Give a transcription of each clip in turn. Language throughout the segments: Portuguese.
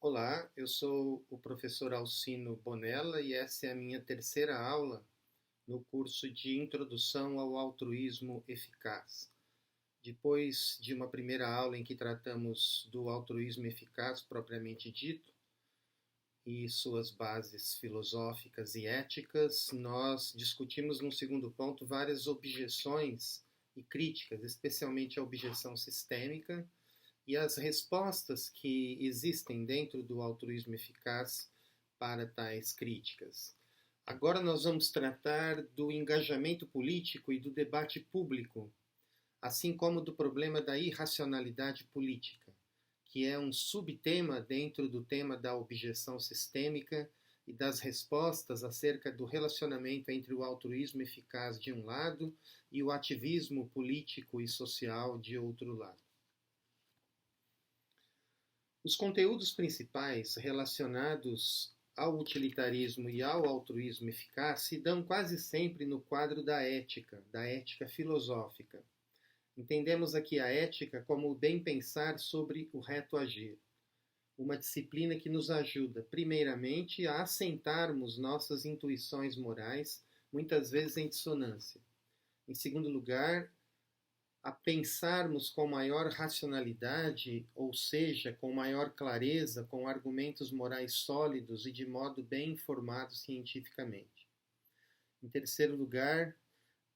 Olá, eu sou o professor Alcino Bonella e essa é a minha terceira aula no curso de Introdução ao Altruísmo Eficaz. Depois de uma primeira aula em que tratamos do altruísmo eficaz propriamente dito e suas bases filosóficas e éticas, nós discutimos no segundo ponto várias objeções e críticas, especialmente a objeção sistêmica e as respostas que existem dentro do altruísmo eficaz para tais críticas. Agora nós vamos tratar do engajamento político e do debate público, assim como do problema da irracionalidade política, que é um subtema dentro do tema da objeção sistêmica e das respostas acerca do relacionamento entre o altruísmo eficaz de um lado e o ativismo político e social de outro lado. Os conteúdos principais relacionados ao utilitarismo e ao altruísmo eficaz se dão quase sempre no quadro da ética filosófica. Entendemos aqui a ética como o bem pensar sobre o reto agir, uma disciplina que nos ajuda, primeiramente, a assentarmos nossas intuições morais, muitas vezes em dissonância. Em segundo lugar, a pensarmos com maior racionalidade, ou seja, com maior clareza, com argumentos morais sólidos e de modo bem informado cientificamente. Em terceiro lugar,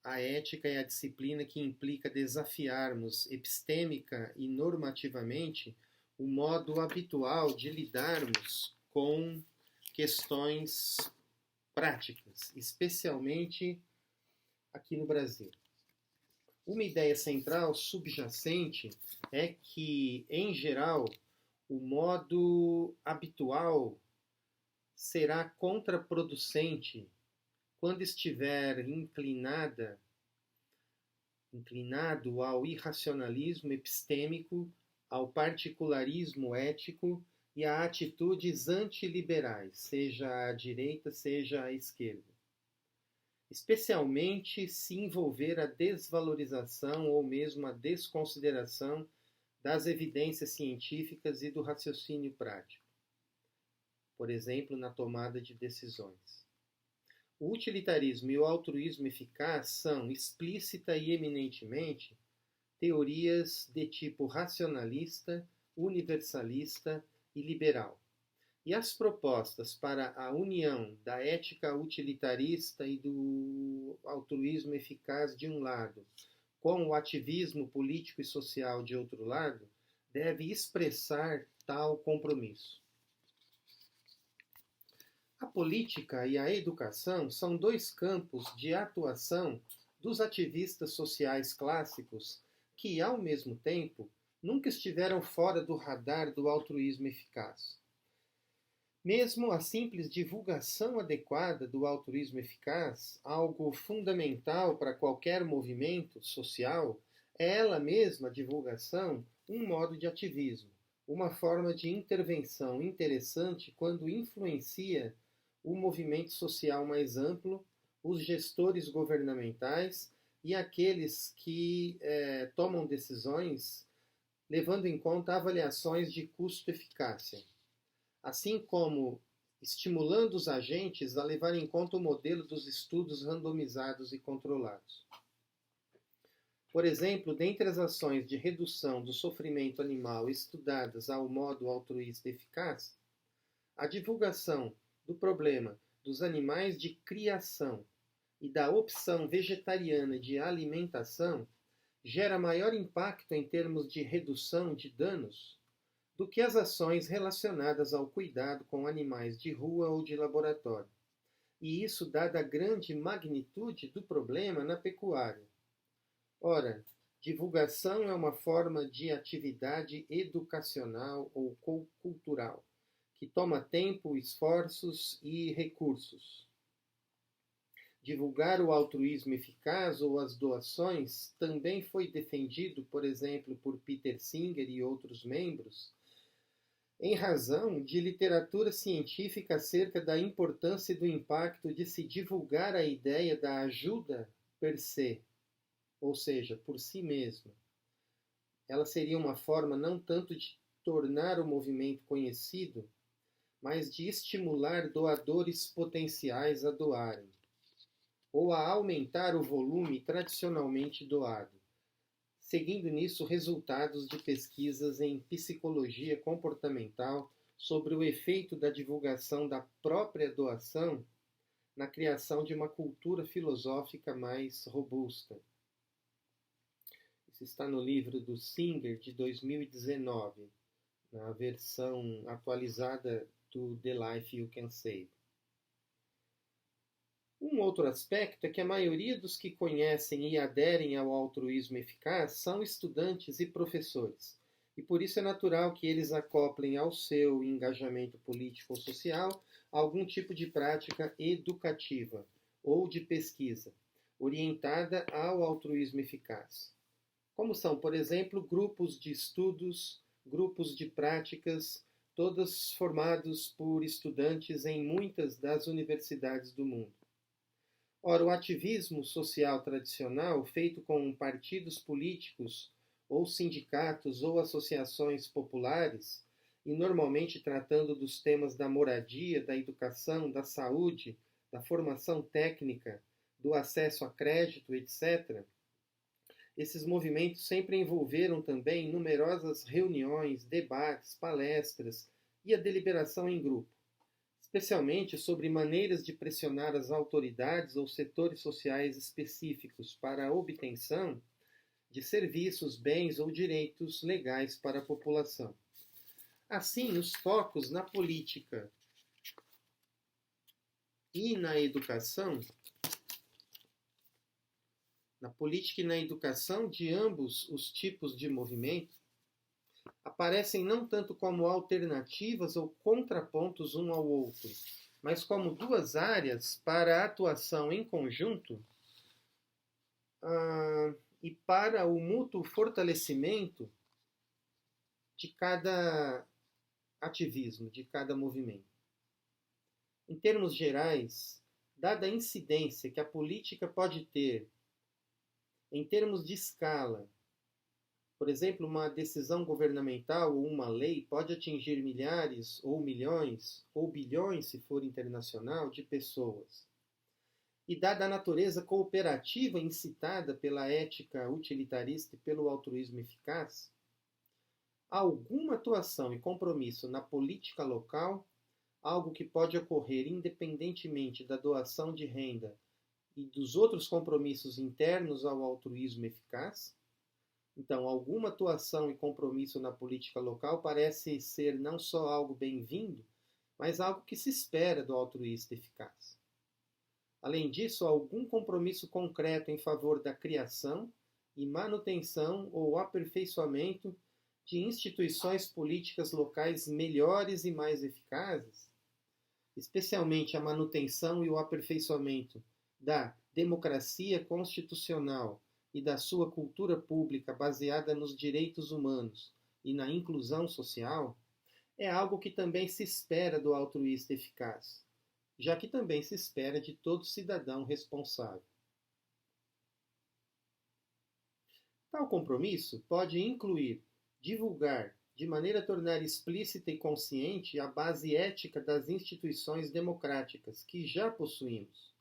a ética é a disciplina que implica desafiarmos epistêmica e normativamente o modo habitual de lidarmos com questões práticas, especialmente aqui no Brasil. Uma ideia central subjacente é que, em geral, o modo habitual será contraproducente quando estiver inclinado ao irracionalismo epistêmico, ao particularismo ético e a atitudes antiliberais, seja à direita, seja à esquerda. Especialmente se envolver a desvalorização ou mesmo a desconsideração das evidências científicas e do raciocínio prático, por exemplo, na tomada de decisões. O utilitarismo e o altruísmo eficaz são, explícita e eminentemente, teorias de tipo racionalista, universalista e liberal. E as propostas para a união da ética utilitarista e do altruísmo eficaz de um lado, com o ativismo político e social de outro lado, deve expressar tal compromisso. A política e a educação são dois campos de atuação dos ativistas sociais clássicos que, ao mesmo tempo, nunca estiveram fora do radar do altruísmo eficaz. Mesmo a simples divulgação adequada do altruísmo eficaz, algo fundamental para qualquer movimento social, é ela mesma, a divulgação, um modo de ativismo, uma forma de intervenção interessante quando influencia o movimento social mais amplo, os gestores governamentais e aqueles que tomam decisões levando em conta avaliações de custo-eficácia, assim como estimulando os agentes a levar em conta o modelo dos estudos randomizados e controlados. Por exemplo, dentre as ações de redução do sofrimento animal estudadas ao modo altruísta eficaz, a divulgação do problema dos animais de criação e da opção vegetariana de alimentação gera maior impacto em termos de redução de danos do que as ações relacionadas ao cuidado com animais de rua ou de laboratório. E isso dada a grande magnitude do problema na pecuária. Ora, divulgação é uma forma de atividade educacional ou cultural, que toma tempo, esforços e recursos. Divulgar o altruísmo eficaz ou as doações também foi defendido, por exemplo, por Peter Singer e outros membros, em razão de literatura científica acerca da importância e do impacto de se divulgar a ideia da ajuda per se, ou seja, por si mesma. Ela seria uma forma não tanto de tornar o movimento conhecido, mas de estimular doadores potenciais a doarem, ou a aumentar o volume tradicionalmente doado, seguindo nisso resultados de pesquisas em psicologia comportamental sobre o efeito da divulgação da própria doação na criação de uma cultura filosófica mais robusta. Isso está no livro do Singer, de 2019, na versão atualizada do The Life You Can Save. Um outro aspecto é que a maioria dos que conhecem e aderem ao altruísmo eficaz são estudantes e professores, e por isso é natural que eles acoplem ao seu engajamento político ou social algum tipo de prática educativa ou de pesquisa, orientada ao altruísmo eficaz. Como são, por exemplo, grupos de estudos, grupos de práticas, todos formados por estudantes em muitas das universidades do mundo. Ora, o ativismo social tradicional, feito com partidos políticos, ou sindicatos, ou associações populares, e normalmente tratando dos temas da moradia, da educação, da saúde, da formação técnica, do acesso a crédito, etc., esses movimentos sempre envolveram também numerosas reuniões, debates, palestras e a deliberação em grupo, especialmente sobre maneiras de pressionar as autoridades ou setores sociais específicos para a obtenção de serviços, bens ou direitos legais para a população. Assim, os focos na política e na educação de ambos os tipos de movimento, aparecem não tanto como alternativas ou contrapontos um ao outro, mas como duas áreas para a atuação em conjunto e para o mútuo fortalecimento de cada ativismo, de cada movimento. Em termos gerais, dada a incidência que a política pode ter em termos de escala, por exemplo, uma decisão governamental ou uma lei pode atingir milhares ou milhões ou bilhões, se for internacional, de pessoas. E dada a natureza cooperativa incitada pela ética utilitarista e pelo altruísmo eficaz, alguma atuação e compromisso na política local, algo que pode ocorrer independentemente da doação de renda e dos outros compromissos internos ao altruísmo eficaz. Então, alguma atuação e compromisso na política local parece ser não só algo bem-vindo, mas algo que se espera do altruísta eficaz. Além disso, algum compromisso concreto em favor da criação e manutenção ou aperfeiçoamento de instituições políticas locais melhores e mais eficazes, especialmente a manutenção e o aperfeiçoamento da democracia constitucional e da sua cultura pública baseada nos direitos humanos e na inclusão social, é algo que também se espera do altruísta eficaz, já que também se espera de todo cidadão responsável. Tal compromisso pode incluir divulgar, de maneira a tornar explícita e consciente, a base ética das instituições democráticas que já possuímos,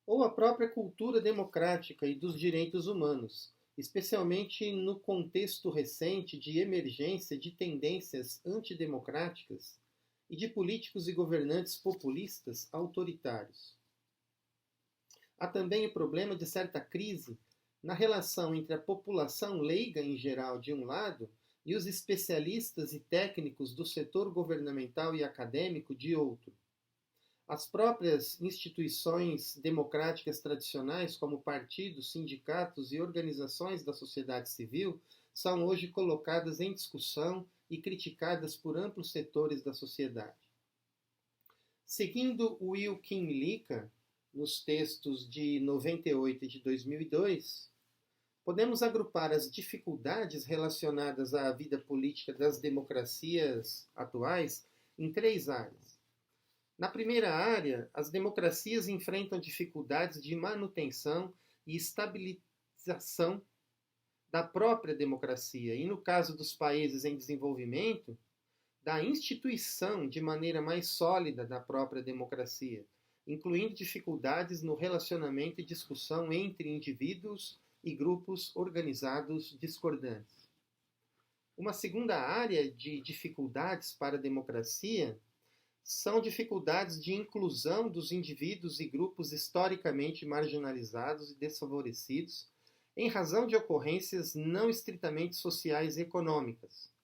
ou a própria cultura democrática e dos direitos humanos, especialmente no contexto recente de emergência de tendências antidemocráticas e de políticos e governantes populistas autoritários. Há também o problema de certa crise na relação entre a população leiga em geral de um lado e os especialistas e técnicos do setor governamental e acadêmico de outro. As próprias instituições democráticas tradicionais, como partidos, sindicatos e organizações da sociedade civil, são hoje colocadas em discussão e criticadas por amplos setores da sociedade. Seguindo Will Kymlicka, nos textos de 98 e de 2002, podemos agrupar as dificuldades relacionadas à vida política das democracias atuais em três áreas. Na primeira área, as democracias enfrentam dificuldades de manutenção e estabilização da própria democracia, e no caso dos países em desenvolvimento, da instituição de maneira mais sólida da própria democracia, incluindo dificuldades no relacionamento e discussão entre indivíduos e grupos organizados discordantes. Uma segunda área de dificuldades para a democracia são dificuldades de inclusão dos indivíduos e grupos historicamente marginalizados e desfavorecidos em razão de ocorrências não estritamente sociais e econômicas,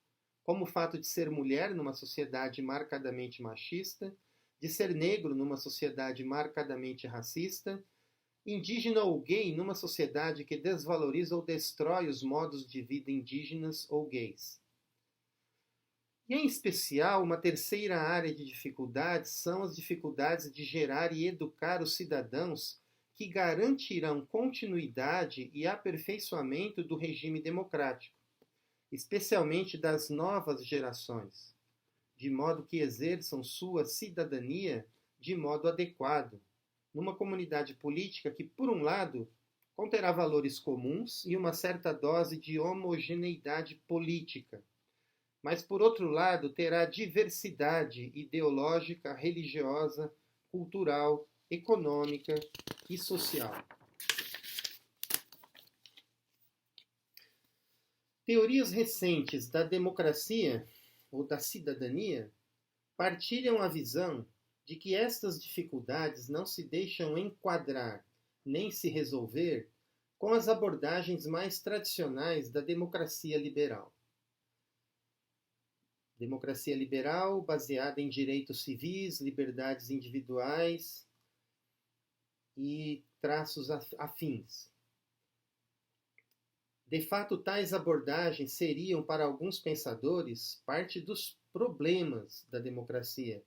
como o fato de ser mulher numa sociedade marcadamente machista, de ser negro numa sociedade marcadamente racista, indígena ou gay numa sociedade que desvaloriza ou destrói os modos de vida indígenas ou gays. E, em especial, uma terceira área de dificuldades são as dificuldades de gerar e educar os cidadãos que garantirão continuidade e aperfeiçoamento do regime democrático, especialmente das novas gerações, de modo que exerçam sua cidadania de modo adequado, numa comunidade política que, por um lado, conterá valores comuns e uma certa dose de homogeneidade política, mas, por outro lado, terá diversidade ideológica, religiosa, cultural, econômica e social. Teorias recentes da democracia ou da cidadania partilham a visão de que estas dificuldades não se deixam enquadrar nem se resolver com as abordagens mais tradicionais da democracia liberal. Democracia liberal baseada em direitos civis, liberdades individuais e traços afins. De fato, tais abordagens seriam, para alguns pensadores, parte dos problemas da democracia,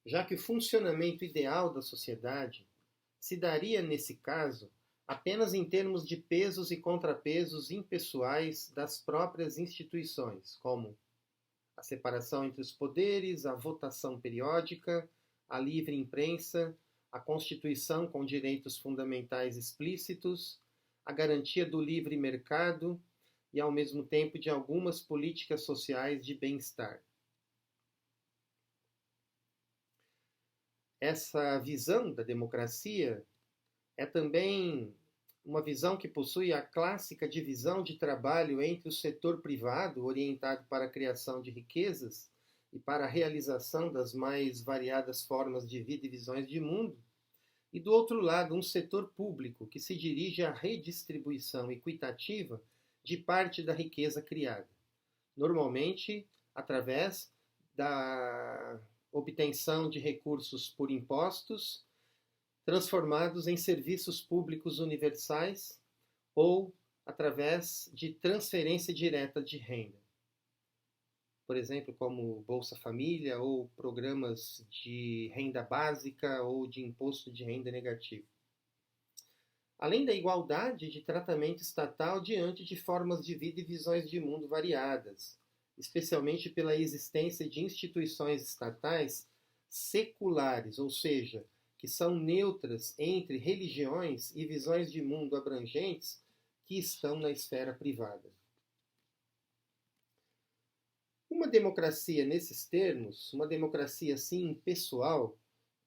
já que o funcionamento ideal da sociedade se daria, nesse caso, apenas em termos de pesos e contrapesos impessoais das próprias instituições, como a separação entre os poderes, a votação periódica, a livre imprensa, a Constituição com direitos fundamentais explícitos, a garantia do livre mercado e, ao mesmo tempo, de algumas políticas sociais de bem-estar. Essa visão da democracia é também uma visão que possui a clássica divisão de trabalho entre o setor privado, orientado para a criação de riquezas e para a realização das mais variadas formas de vida e visões de mundo, e, do outro lado, um setor público que se dirige à redistribuição equitativa de parte da riqueza criada, normalmente através da obtenção de recursos por impostos, transformados em serviços públicos universais ou através de transferência direta de renda. Por exemplo, como Bolsa Família ou programas de renda básica ou de imposto de renda negativo. Além da igualdade de tratamento estatal diante de formas de vida e visões de mundo variadas, especialmente pela existência de instituições estatais seculares, ou seja, que são neutras entre religiões e visões de mundo abrangentes que estão na esfera privada. Uma democracia nesses termos, uma democracia assim impessoal,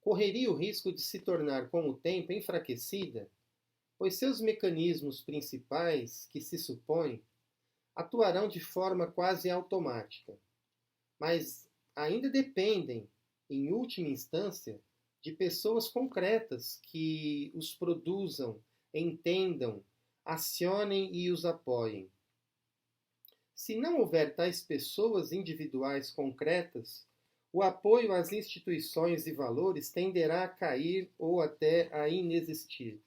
correria o risco de se tornar com o tempo enfraquecida, pois seus mecanismos principais, que se supõe, atuarão de forma quase automática, mas ainda dependem, em última instância, de pessoas concretas que os produzam, entendam, acionem e os apoiem. Se não houver tais pessoas individuais concretas, o apoio às instituições e valores tenderá a cair ou até a inexistir.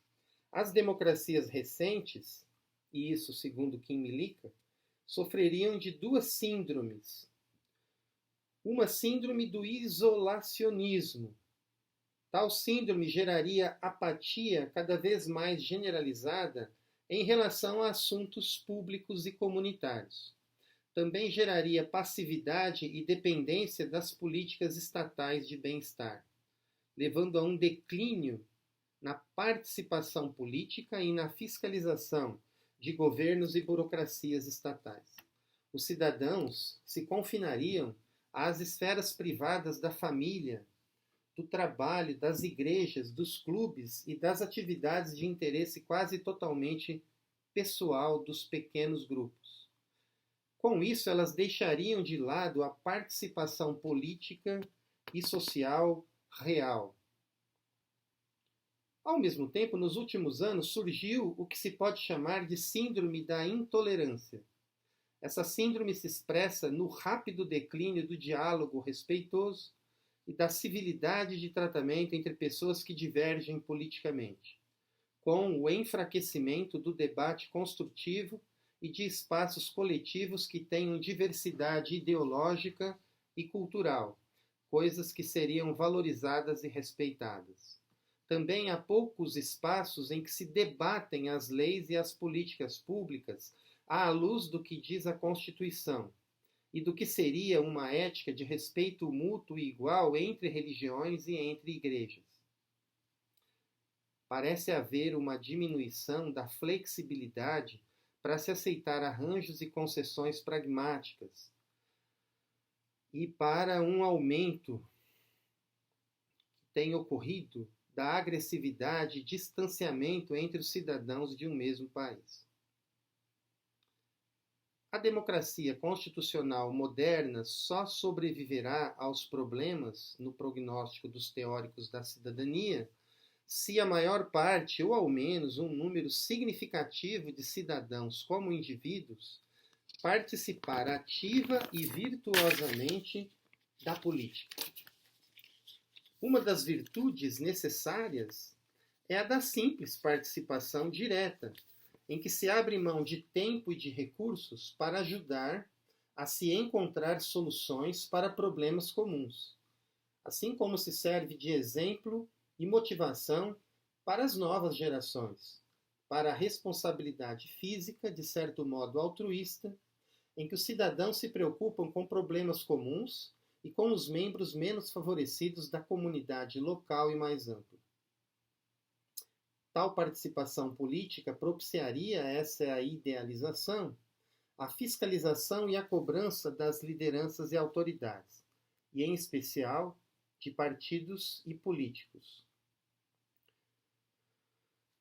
As democracias recentes, e isso segundo Kim Milica, sofreriam de duas síndromes. Uma síndrome do isolacionismo. Tal síndrome geraria apatia cada vez mais generalizada em relação a assuntos públicos e comunitários. Também geraria passividade e dependência das políticas estatais de bem-estar, levando a um declínio na participação política e na fiscalização de governos e burocracias estatais. Os cidadãos se confinariam às esferas privadas da família, do trabalho, das igrejas, dos clubes e das atividades de interesse quase totalmente pessoal dos pequenos grupos. Com isso, elas deixariam de lado a participação política e social real. Ao mesmo tempo, nos últimos anos, surgiu o que se pode chamar de síndrome da intolerância. Essa síndrome se expressa no rápido declínio do diálogo respeitoso e da civilidade de tratamento entre pessoas que divergem politicamente, com o enfraquecimento do debate construtivo e de espaços coletivos que tenham diversidade ideológica e cultural, coisas que seriam valorizadas e respeitadas. Também há poucos espaços em que se debatem as leis e as políticas públicas à luz do que diz a Constituição e do que seria uma ética de respeito mútuo e igual entre religiões e entre igrejas. Parece haver uma diminuição da flexibilidade para se aceitar arranjos e concessões pragmáticas e para um aumento que tem ocorrido da agressividade e distanciamento entre os cidadãos de um mesmo país. A democracia constitucional moderna só sobreviverá aos problemas, no prognóstico dos teóricos da cidadania, se a maior parte, ou ao menos um número significativo de cidadãos como indivíduos, participar ativa e virtuosamente da política. Uma das virtudes necessárias é a da simples participação direta, em que se abre mão de tempo e de recursos para ajudar a se encontrar soluções para problemas comuns, assim como se serve de exemplo e motivação para as novas gerações, para a responsabilidade física, de certo modo altruísta, em que os cidadãos se preocupam com problemas comuns e com os membros menos favorecidos da comunidade local e mais ampla. Tal participação política propiciaria essa idealização, a fiscalização e a cobrança das lideranças e autoridades, e em especial de partidos e políticos.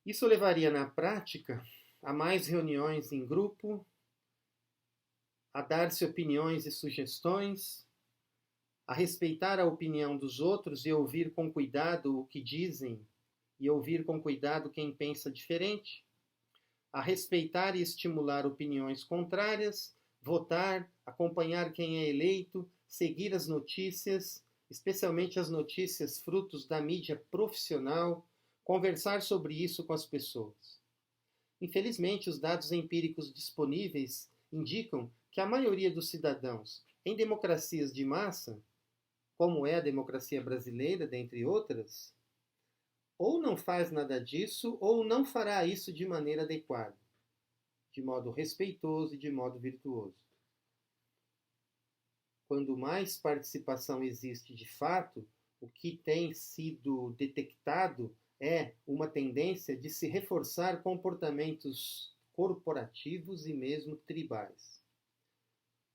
Isso levaria na prática a mais reuniões em grupo, a dar-se opiniões e sugestões, a respeitar a opinião dos outros e ouvir com cuidado o que dizem e ouvir com cuidado quem pensa diferente, a respeitar e estimular opiniões contrárias, votar, acompanhar quem é eleito, seguir as notícias, especialmente as notícias frutos da mídia profissional, conversar sobre isso com as pessoas. Infelizmente, os dados empíricos disponíveis indicam que a maioria dos cidadãos, em democracias de massa, como é a democracia brasileira, dentre outras, ou não faz nada disso, ou não fará isso de maneira adequada, de modo respeitoso e de modo virtuoso. Quando mais participação existe de fato, o que tem sido detectado é uma tendência de se reforçar comportamentos corporativos e mesmo tribais.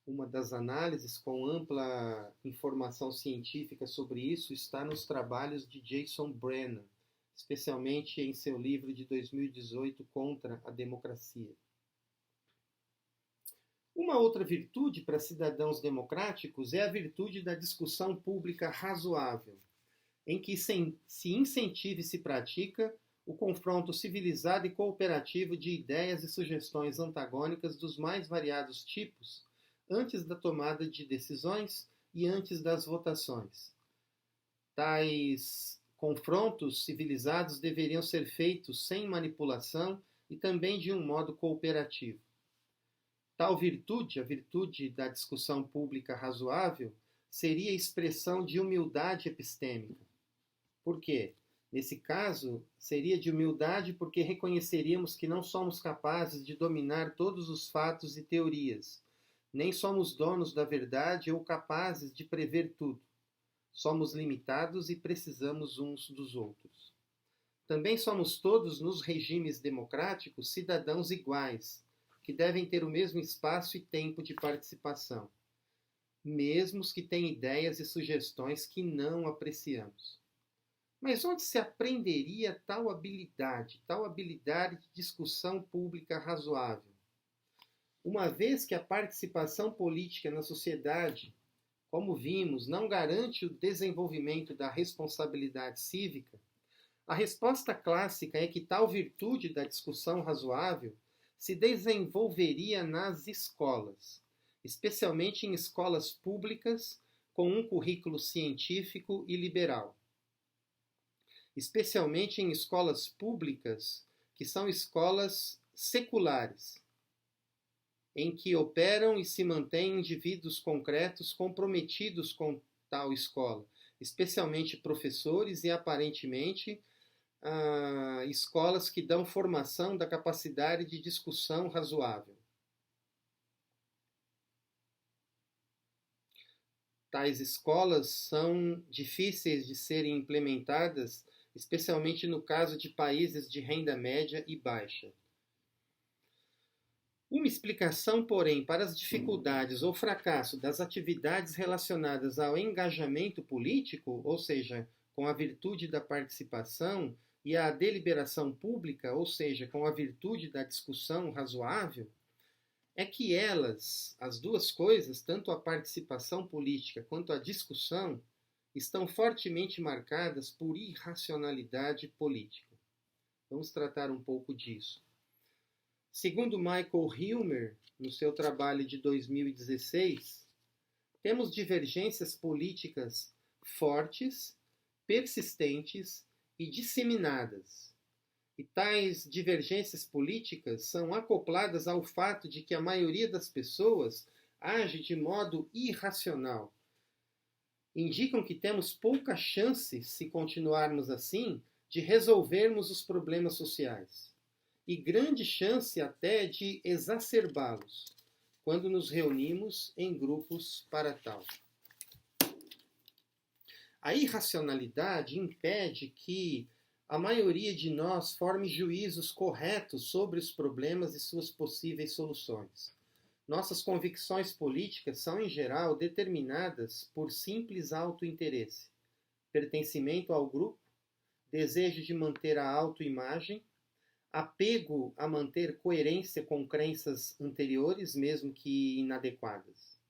Uma das análises com ampla informação científica sobre isso está nos trabalhos de Jason Brennan, especialmente em seu livro de 2018, Contra a Democracia. Uma outra virtude para cidadãos democráticos é a virtude da discussão pública razoável, em que se incentiva e se pratica o confronto civilizado e cooperativo de ideias e sugestões antagônicas dos mais variados tipos, antes da tomada de decisões e antes das votações. Tais confrontos civilizados deveriam ser feitos sem manipulação e também de um modo cooperativo. Tal virtude, a virtude da discussão pública razoável, seria expressão de humildade epistêmica. Por quê? Nesse caso, seria de humildade porque reconheceríamos que não somos capazes de dominar todos os fatos e teorias, nem somos donos da verdade ou capazes de prever tudo. Somos limitados e precisamos uns dos outros. Também somos todos, nos regimes democráticos, cidadãos iguais, que devem ter o mesmo espaço e tempo de participação. mesmo os que têm ideias e sugestões que não apreciamos. Mas onde se aprenderia tal habilidade de discussão pública razoável? Uma vez que a participação política na sociedade, como vimos, não garante o desenvolvimento da responsabilidade cívica, a resposta clássica é que tal virtude da discussão razoável se desenvolveria nas escolas, especialmente em escolas públicas com um currículo científico e liberal. Especialmente em escolas públicas, que são escolas seculares, em que operam e se mantêm indivíduos concretos comprometidos com tal escola, especialmente professores e, aparentemente, escolas que dão formação da capacidade de discussão razoável. Tais escolas são difíceis de serem implementadas, especialmente no caso de países de renda média e baixa. Uma explicação, porém, para as dificuldades ou fracasso das atividades relacionadas ao engajamento político, ou seja, com a virtude da participação, e à deliberação pública, ou seja, com a virtude da discussão razoável, é que elas, as duas coisas, tanto a participação política quanto a discussão, estão fortemente marcadas por irracionalidade política. Vamos tratar um pouco disso. Segundo Michael Hilmer, no seu trabalho de 2016, temos divergências políticas fortes, persistentes e disseminadas. E tais divergências políticas são acopladas ao fato de que a maioria das pessoas age de modo irracional. Indicam que temos pouca chance, se continuarmos assim, de resolvermos os problemas sociais. E grande chance até de exacerbá-los, quando nos reunimos em grupos para tal. A irracionalidade impede que a maioria de nós forme juízos corretos sobre os problemas e suas possíveis soluções. Nossas convicções políticas são, em geral, determinadas por simples autointeresse, pertencimento ao grupo, desejo de manter a autoimagem, apego a manter coerência com crenças anteriores, mesmo que inadequadas.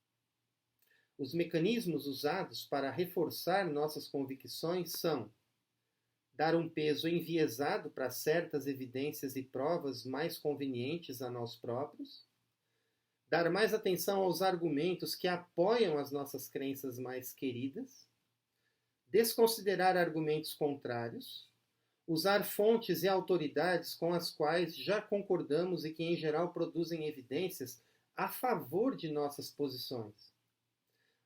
Os mecanismos usados para reforçar nossas convicções são dar um peso enviesado para certas evidências e provas mais convenientes a nós próprios, dar mais atenção aos argumentos que apoiam as nossas crenças mais queridas, desconsiderar argumentos contrários, usar fontes e autoridades com as quais já concordamos e que, em geral, produzem evidências a favor de nossas posições.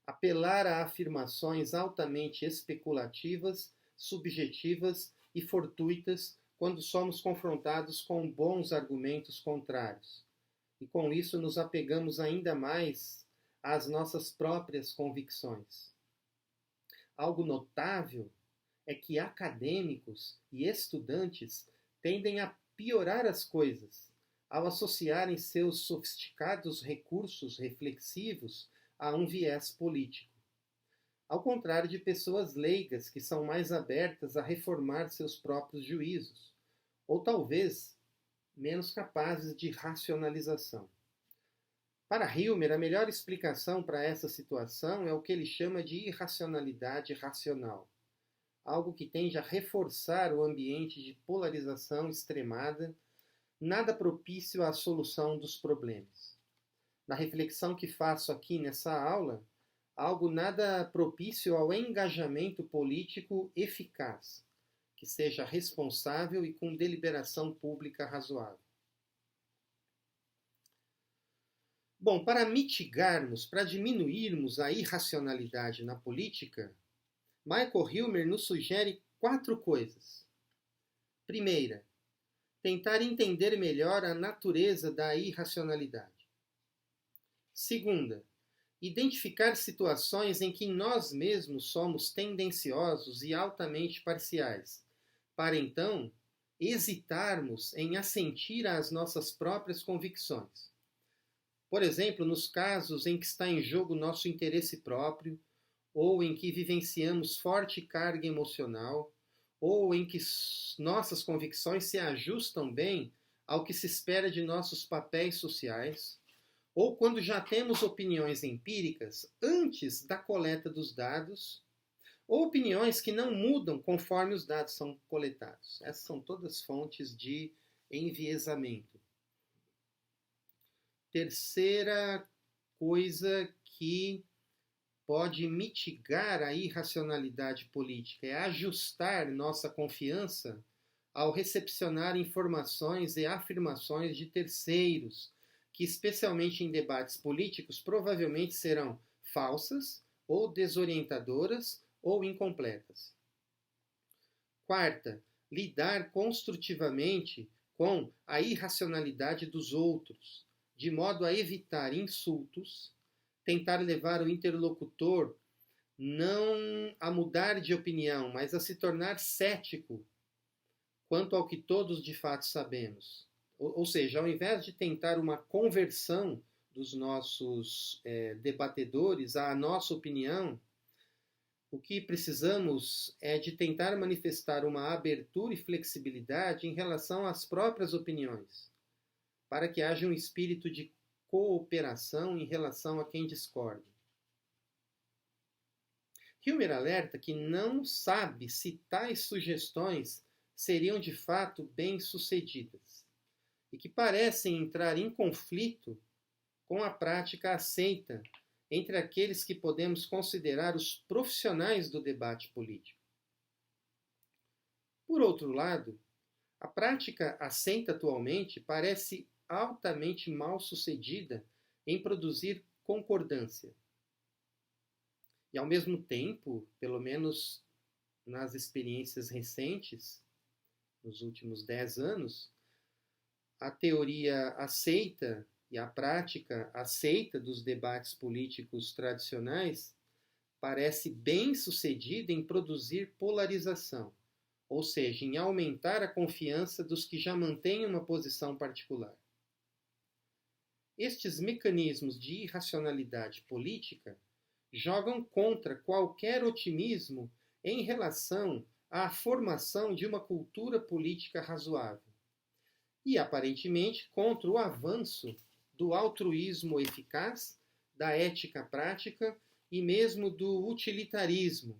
Apelar a afirmações altamente especulativas, subjetivas e fortuitas quando somos confrontados com bons argumentos contrários. E com isso nos apegamos ainda mais às nossas próprias convicções. Algo notável é que acadêmicos e estudantes tendem a piorar as coisas ao associarem seus sofisticados recursos reflexivos a um viés político, ao contrário de pessoas leigas que são mais abertas a reformar seus próprios juízos, ou talvez menos capazes de racionalização. Para Hilmer, a melhor explicação para essa situação é o que ele chama de irracionalidade racional, algo que tende a reforçar o ambiente de polarização extremada, nada propício à solução dos problemas. Na reflexão que faço aqui nessa aula, algo nada propício ao engajamento político eficaz, que seja responsável e com deliberação pública razoável. Bom, para mitigarmos, para diminuirmos a irracionalidade na política, Michael Hilmer nos sugere 4 coisas. Primeira, tentar entender melhor a natureza da irracionalidade. Segunda, identificar situações em que nós mesmos somos tendenciosos e altamente parciais, para então hesitarmos em assentir às nossas próprias convicções. Por exemplo, nos casos em que está em jogo nosso interesse próprio, ou em que vivenciamos forte carga emocional, ou em que nossas convicções se ajustam bem ao que se espera de nossos papéis sociais, ou quando já temos opiniões empíricas antes da coleta dos dados, ou opiniões que não mudam conforme os dados são coletados. Essas são todas fontes de enviesamento. Terceira coisa que pode mitigar a irracionalidade política é ajustar nossa confiança ao recepcionar informações e afirmações de terceiros, que, especialmente em debates políticos, provavelmente serão falsas ou desorientadoras ou incompletas. Quarta, lidar construtivamente com a irracionalidade dos outros, de modo a evitar insultos, tentar levar o interlocutor não a mudar de opinião, mas a se tornar cético quanto ao que todos de fato sabemos. Ou seja, ao invés de tentar uma conversão dos nossos debatedores à nossa opinião, o que precisamos é de tentar manifestar uma abertura e flexibilidade em relação às próprias opiniões, para que haja um espírito de cooperação em relação a quem discorda. Hilmer alerta que não sabe se tais sugestões seriam de fato bem-sucedidas e que parecem entrar em conflito com a prática aceita entre aqueles que podemos considerar os profissionais do debate político. Por outro lado, a prática aceita atualmente parece altamente mal sucedida em produzir concordância. E ao mesmo tempo, pelo menos nas experiências recentes, nos últimos 10 anos, a teoria aceita e a prática aceita dos debates políticos tradicionais parece bem sucedida em produzir polarização, ou seja, em aumentar a confiança dos que já mantêm uma posição particular. Estes mecanismos de irracionalidade política jogam contra qualquer otimismo em relação à formação de uma cultura política razoável e, aparentemente, contra o avanço do altruísmo eficaz, da ética prática e mesmo do utilitarismo,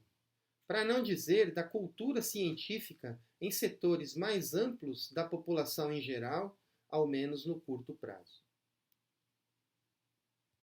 para não dizer da cultura científica em setores mais amplos da população em geral, ao menos no curto prazo.